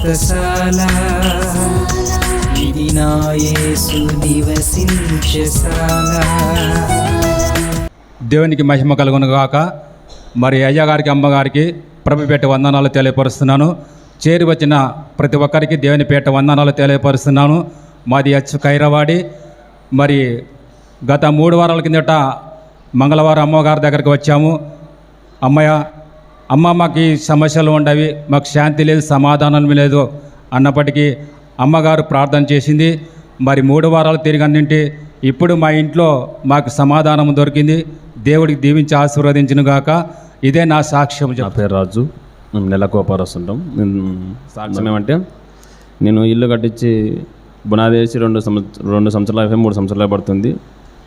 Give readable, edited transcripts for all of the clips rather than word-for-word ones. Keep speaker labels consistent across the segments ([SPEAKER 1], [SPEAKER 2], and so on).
[SPEAKER 1] వ్రతశాల ఇది నా యేసు నివసించశాల.
[SPEAKER 2] దేవునికి మహిమ కలుగును గాక. మరి అయ్యగారికి అమ్మగారికి ప్రభుపేట వందనాలు తెలియపరుస్తున్నాను. చేరి వచ్చిన ప్రతి ఒక్కరికి దేవుని పేట వందనాలు తెలియపరుస్తున్నాను. మాది ఖైరవాడి. మరి గత 3 వారాల కిందట మంగళవారం అమ్మగారి దగ్గరికి వచ్చాము. అమ్మ మాకు ఈ సమస్యలు ఉండవి, మాకు శాంతి లేదు, సమాధానం లేదు అన్నప్పటికీ అమ్మగారు ప్రార్థన చేసింది. మరి 3 వారాలు తిరిగన్నింటి ఇప్పుడు మా ఇంట్లో మాకు సమాధానం దొరికింది. దేవుడికి దీవించి ఆశీర్వదించును గాక. ఇదే నా సాక్ష్యం.
[SPEAKER 3] నా పేరు రాజు. మేము నెలకోపారు వస్తుంటాం. సాక్ష్యం ఏమంటే, నేను ఇల్లు కట్టించి బునాది వేసి 2 సంవత్సరాలు 3 సంవత్సరాలు పడుతుంది.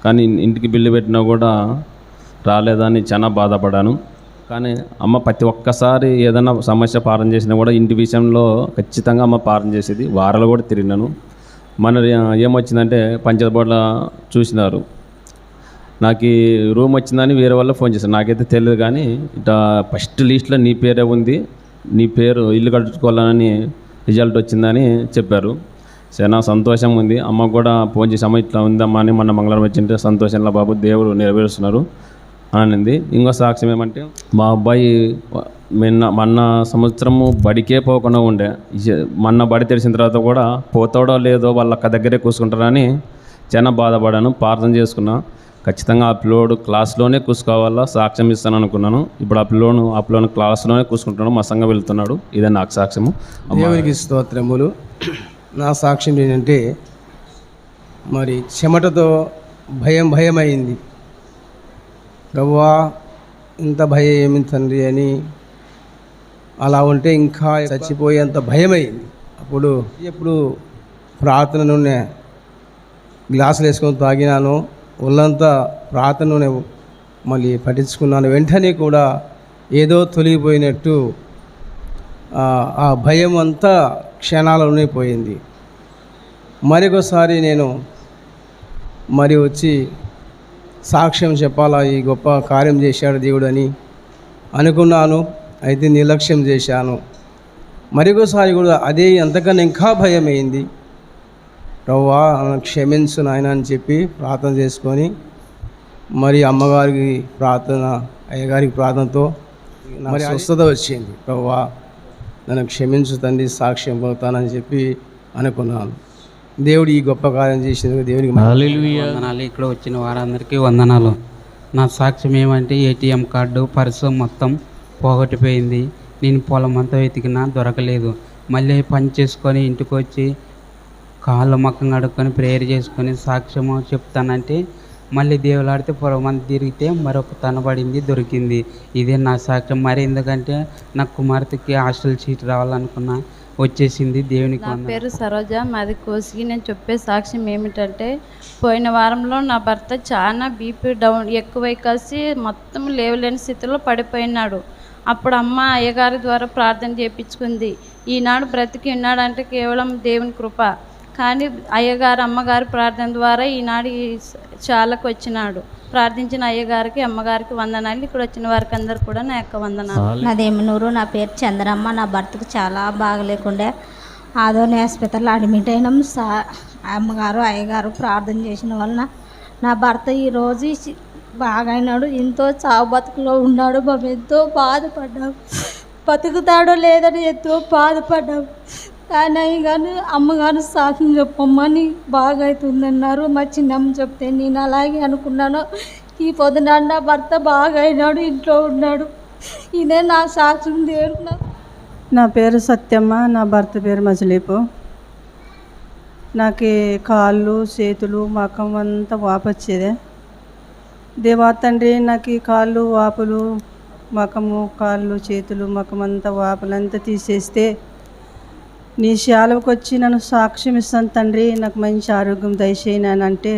[SPEAKER 3] కానీ ఇంటికి బిల్లు పెట్టినా కూడా రాలేదని చాలా బాధపడాను. కానీ అమ్మ ప్రతి ఒక్కసారి ఏదైనా సమస్య పాలన చేసినా కూడా ఇంటి విషయంలో ఖచ్చితంగా అమ్మ పాలన చేసేది. వారాలు కూడా తిరిగినాను. మన ఏమొచ్చిందంటే పంచాయతీ బోర్డులో చూసినారు, నాకు ఈ రూమ్ వచ్చిందని వేరే వాళ్ళు ఫోన్ చేశారు. నాకైతే తెలియదు. కానీ ఇట్లా ఫస్ట్ లిస్ట్లో నీ పేరే ఉంది, నీ పేరు ఇల్లు కట్టుకోవాలని రిజల్ట్ వచ్చిందని చెప్పారు. చాలా సంతోషం ఉంది. అమ్మకు కూడా ఫోన్ చేసాము, ఇట్లా ఉందమ్మా అని. మొన్న మంగళవారం వచ్చింటే సంతోషంలో బాబు దేవుడు నెరవేరుస్తున్నారు అనింది. ఇంకో సాక్ష్యం ఏమంటే, మా అబ్బాయి మొన్న సంవత్సరము బడికే పోకుండా ఉండే, మొన్న బడి తెరిచిన తర్వాత కూడా పోతాడో లేదో వాళ్ళ అక్క దగ్గరే కూర్చుంటారని చాలా బాధపడాను. ప్రార్థన చేసుకున్నా. ఖచ్చితంగా ఆ పిల్లోడు క్లాస్లోనే కూర్చోవాలా, సాక్ష్యం ఇస్తాను అనుకున్నాను. ఇప్పుడు ఆ పిల్లోను క్లాస్లోనే కూర్చుంటున్నాడు, మా సంఘం వెళ్తున్నాడు. ఇదే నాకు సాక్ష్యము.
[SPEAKER 4] దేవునికి స్తోత్రములు. నా సాక్ష్యం ఏంటంటే, మరి చెమటతో భయమైంది. ప్రభువా ఇంత భయం ఏమి తండ్రి అని అలా ఉంటే ఇంకా చచ్చిపోయేంత భయమైంది. ఎప్పుడు ప్రార్థన నూనె గ్లాసులు వేసుకొని తాగినాను, ఒళ్ళంతా ప్రార్థన నూనె మళ్ళీ పట్టించుకున్నాను. వెంటనే కూడా ఏదో తొలగిపోయినట్టు ఆ భయం అంతా క్షణాలలోనే పోయింది. మరొకసారి నేను వచ్చి సాక్ష్యం చెప్పాలా, ఈ గొప్ప కార్యం చేశాడు దేవుడు అని అనుకున్నాను. అయితే నిర్లక్ష్యం చేశాను. మరొకసారి కూడా అదే అంతకన్నా ఇంకా భయమైంది. ప్రభువా క్షమించు నాయన అని చెప్పి ప్రార్థన చేసుకొని, మరి అమ్మగారికి ప్రార్థన, అయ్యగారికి ప్రార్థనతో మరి స్వస్థత వచ్చింది. ప్రభువా నన్ను క్షమించు తండ్రి, సాక్ష్యం పోతానని చెప్పి అనుకున్నాను. దేవుడు ఈ గొప్ప కార్యం చేసినందుకు దేవునికి
[SPEAKER 5] వందనాలు. ఇక్కడ వచ్చిన వారందరికీ వందనాలు. నా సాక్ష్యం ఏమంటే, ఏటీఎం కార్డు పర్సు మొత్తం పోగొట్టిపోయింది. నేను పొలం అంతా వెతికినా దొరకలేదు. మళ్ళీ పని చేసుకొని ఇంటికి వచ్చి కాళ్ళు మక్కం కడుక్కొని ప్రేయర్ చేసుకొని సాక్ష్యము చెప్తానంటే, మళ్ళీ దేవులాడితే పొలం అంతా తిరిగితే మరొక తనబడింది, దొరికింది. ఇదే నా సాక్ష్యం. మరి ఎందుకంటే నా కుమార్తెకి హాస్టల్ సీట్ రావాలనుకున్నా, వచ్చేసింది. దేవునికి.
[SPEAKER 6] నా పేరు సరోజ, మాది కోసిగి. నేను చెప్పే సాక్ష్యం ఏమిటంటే, పోయిన వారంలో నా భర్త చాలా బీపీ డౌన్ ఎక్కువై కలిసి మొత్తం లేవలేని స్థితిలో పడిపోయినాడు. అప్పుడు అమ్మ అయ్యగారి ద్వారా ప్రార్థన చేయించుకుంది. ఈనాడు బ్రతికి ఉన్నాడంటే కేవలం దేవుని కృప. కానీ అయ్యగారు అమ్మగారి ప్రార్థన ద్వారా ఈనాడు ఈ చాలకు వచ్చినాడు. ప్రార్థించిన అయ్యగారికి అమ్మగారికి వందనాలు. ఇక్కడ వచ్చిన వారికి అందరు కూడా నా యొక్క వందనాలు.
[SPEAKER 7] నాదేమనూరు. నా పేరు చంద్రమ్మ. నా భర్తకు చాలా బాగలేకుండే ఆదోని హాస్పిటల్లో అడ్మిట్ అయినాం. అమ్మగారు అయ్యగారు ప్రార్థన చేసిన వలన నా భర్త ఈరోజు బాగైనాడు. ఎంతో చావు బతుకులో ఉన్నాడు. మేము ఎంతో బాధపడ్డాం. బతుకుతాడో లేదని ఎంతో బాధపడ్డాం. కానీ అమ్మగారు సాక్ష్యం చెప్పమ్మని బాగా అవుతుందన్నారు. మా చిన్నమ్మ చెప్తే నేను అలాగే అనుకున్నాను. ఈ పొద్దున నా భర్త బాగా అయినాడు, ఇంట్లో ఉన్నాడు. ఇదే నా సాక్ష్యం. దేవుడు.
[SPEAKER 8] నా పేరు సత్యమ్మ. నా భర్త పేరు మజిలీపు. నాకు కాళ్ళు చేతులు మకం అంతా వాపొచ్చేదే. దేవా తండ్రి, నాకు ఈ కాళ్ళు వాపులు, మకము, కాళ్ళు చేతులు మకం అంతా వాపులంతా తీసేస్తే నీ శాలవకు వచ్చి నన్ను సాక్ష్యం ఇస్తాను తండ్రి, నాకు మంచి ఆరోగ్యం దయచేయనంటే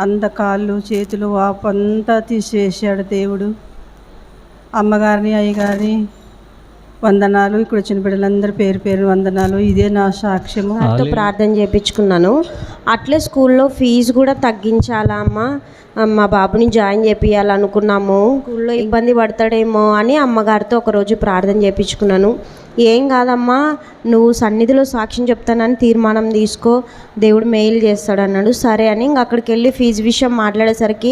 [SPEAKER 8] అంత కాళ్ళు చేతులు వాపు అంతా తీసివేసాడు దేవుడు. అమ్మగారిని అయ్యగారిని వందనాలు. ఇక్కడ వచ్చిన బిడ్డలందరూ పేరు పేరు వందనాలు. ఇదే నా సాక్ష్యము.
[SPEAKER 9] ప్రార్థన చేయించుకున్నాను. అట్లే స్కూల్లో ఫీజు కూడా తగ్గించాలా అమ్మ, మా బాబుని జాయిన్ చేపియాలనుకున్నాము, స్కూల్లో ఇబ్బంది పడతాడేమో అని అమ్మగారితో ఒకరోజు ప్రార్థన చేయించుకున్నాను. ఏం కాదమ్మా, నువ్వు సన్నిధిలో సాక్ష్యం చెప్తానని తీర్మానం తీసుకో, దేవుడు మెయిల్ చేస్తాడు అన్నాడు. సరే అని ఇంక అక్కడికి వెళ్ళి ఫీజు విషయం మాట్లాడేసరికి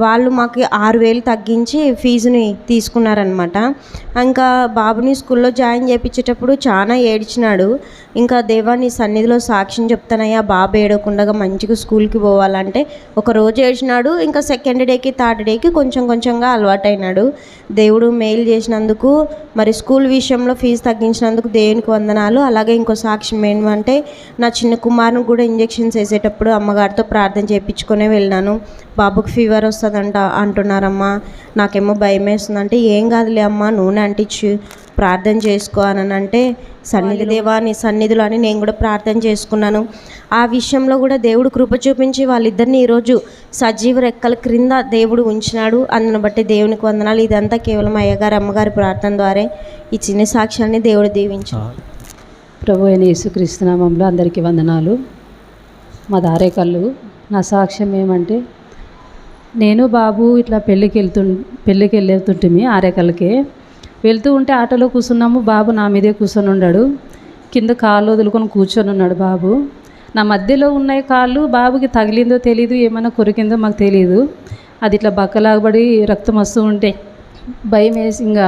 [SPEAKER 9] వాళ్ళు మాకు 6,000 తగ్గించి ఫీజుని తీసుకున్నారనమాట. ఇంకా బాబుని స్కూల్లో జాయిన్ చేయించేటప్పుడు చాలా ఏడ్చినాడు. ఇంకా దేవా నీ సన్నిధిలో సాక్ష్యం చెప్తానయ్యా, బాబు ఏడవకుండా మంచిగా స్కూల్కి పోవాలంటే ఒకరోజు ఏడ్చినాడు. ఇంకా సెకండ్ డేకి థర్డ్ డేకి కొంచెంగా అలవాటైనాడు. దేవుడు మెయిల్ చేసినందుకు, మరి స్కూల్ విషయంలో ఫీజు తగ్గించినందుకు దేవునికి వందనాలు. అలాగే ఇంకో సాక్ష్యం ఏంటంటే, నా చిన్న కుమారుని కూడా ఇంజెక్షన్స్ వేసేటప్పుడు అమ్మగారితో ప్రార్థన చేయించుకునే వెళ్ళినాను. బాబుకి ఫీవర్ వస్తుందంట అంటున్నారమ్మా, నాకేమో భయం వేస్తుందంటే, ఏం కాదులే అమ్మ నూనె అంటించి ప్రార్థన చేసుకో అని అంటే, సన్నిధి దేవా నీ సన్నిధిలో అని నేను కూడా ప్రార్థన చేసుకున్నాను. ఆ విషయంలో కూడా దేవుడు కృప చూపించి వాళ్ళిద్దరిని ఈరోజు సజీవ రెక్కల క్రింద దేవుడు ఉంచినాడు. అందును బట్టి దేవునికి వందనాలు. ఇదంతా కేవలం అయ్యగారు అమ్మగారి ప్రార్థన ద్వారా ఈ చిన్న సాక్ష్యాన్ని దేవుడు దీవించాడు.
[SPEAKER 10] ప్రభు అయిన యేసుక్రీస్తు నామములో అందరికీ వందనాలు. మా దారేకల్లు. నా సాక్ష్యం ఏమంటే, నేను బాబు ఇట్లా పెళ్ళికి వెళ్తుంటిమి ఆరేకల్కే. వెళ్తూ ఉంటే ఆటోలో కూర్చున్నాము, బాబు నా మీదే కూర్చొని ఉన్నాడు. కింద కాళ్ళు వదులుకొని కూర్చొని ఉన్నాడు బాబు. నా మధ్యలో ఉన్నాయి కాళ్ళు, బాబుకి తగిలిందో తెలీదు, ఏమైనా కొరికిందో మాకు తెలీదు. అది ఇట్లా బక్కలాగబడి రక్తం వస్తూ ఉంటే భయం వేసి ఇంకా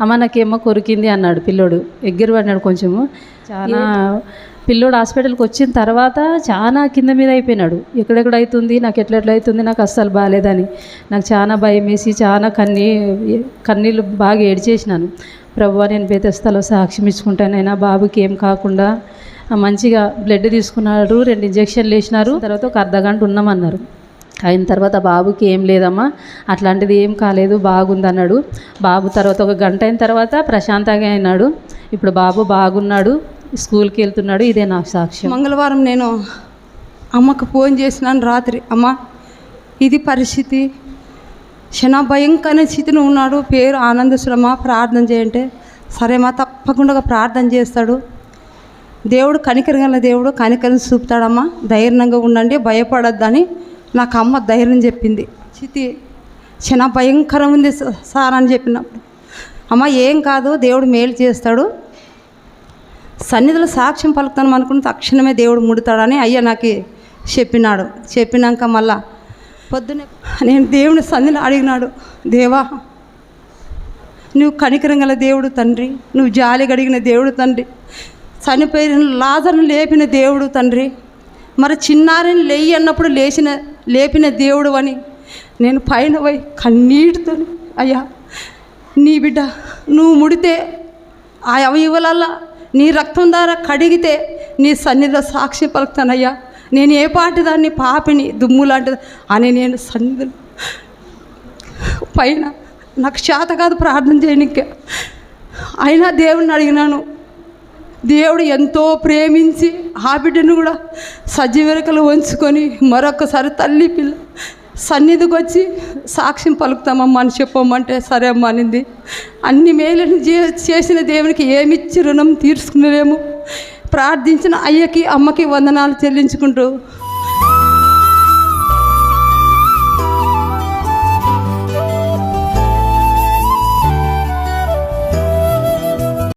[SPEAKER 10] అమ్మ నాకేమో కొరికింది అన్నాడు పిల్లోడు. ఎగ్గర పడినాడు కొంచెము. చాలా పిల్లోడు హాస్పిటల్కి వచ్చిన తర్వాత చాలా కింద మీద అయిపోయినాడు. ఎక్కడెక్కడ అవుతుంది, నాకు ఎట్లా అవుతుంది, నాకు అస్సలు బాగాలేదని నాకు చాలా భయం వేసి చాలా కన్నీళ్ళు బాగా ఏడ్చేసినాను. ప్రభువా నేను బెతెస్దాలో సాక్ష్యం ఇచ్చుకుంటానైనా బాబుకి ఏం కాకుండా మంచిగా బ్లడ్ తీసుకున్నాడు, 2 ఇంజక్షన్లు వేసినారు. తర్వాత ఒక అర్ధగంట ఉన్నామన్నారు. అయిన తర్వాత బాబుకి ఏం లేదమ్మా, అట్లాంటిది ఏం కాలేదు, బాగుందన్నాడు. బాబు తర్వాత ఒక గంట అయిన తర్వాత ప్రశాంతంగా అయినాడు. ఇప్పుడు బాబు బాగున్నాడు, స్కూల్కి వెళ్తున్నాడు. ఇదే నాకు సాక్ష్యం.
[SPEAKER 8] మంగళవారం నేను అమ్మకు ఫోన్ చేసినాను రాత్రి, అమ్మ ఇది పరిస్థితి, క్షణ భయంకరమైన స్థితిలో ఉన్నాడు, పేరు ఆనందశ్రమ, ప్రార్థన చేయంటే సరేమ్మా తప్పకుండా ప్రార్థన చేస్తాడు, దేవుడు కనికరగల దేవుడు కనికరం చూపుతాడమ్మా, ధైర్యంగా ఉండండి, భయపడొద్దని నాకు అమ్మ ధైర్యం చెప్పింది. స్థితి క్షణ భయంకరం ఉంది సార్ అని చెప్పినప్పుడు, అమ్మ ఏం కాదు దేవుడు మేలు చేస్తాడు, సన్నిధిలో సాక్ష్యం పలుకుతాను అనుకుని తక్షణమే దేవుడు ముడతాడని అయ్యా నాకు చెప్పినాడు. చెప్పినాక మళ్ళా పొద్దున్నే నేను దేవుని సన్నిధిలో అడిగినాడు, దేవా నువ్వు కనికరం గల దేవుడు తండ్రి, నువ్వు జాలి గడిగిన దేవుడు తండ్రి, చనిపోయిన లాజరును లేపిన దేవుడు తండ్రి, మరి చిన్నారిని లేయి అన్నప్పుడు లేపిన దేవుడు అని నేను పైన పోయి కన్నీటితో, అయ్యా నీ బిడ్డ నువ్వు ముడితే ఆ అవయవాలల్లా నీ రక్తం ద్వారా కడిగితే నీ సన్నిధిలో సాక్షి పలుకుతానయ్యా, నేను ఏ పాటి దాన్ని పాపిని దుమ్ము లాంటిది అని నేను సన్నిధిలో పైన నాకు చేత కాదు ప్రార్థన చేయడానికి. అయినా దేవుడిని అడిగినాను. దేవుడు ఎంతో ప్రేమించి ఆ బిడ్డను కూడా సజీవరికలు ఉంచుకొని మరొకసారి తల్లి పిల్ల సన్నిధికి వచ్చి సాక్ష్యం పలుకుతామమ్మా అని చెప్పమంటే సరే అమ్మ అనింది. అన్ని మేలుని చేసిన దేవునికి ఏమిచ్చి రుణం తీర్చుకునేలేము. ప్రార్థించిన అయ్యకి అమ్మకి వందనాలు చెల్లించుకుంటూ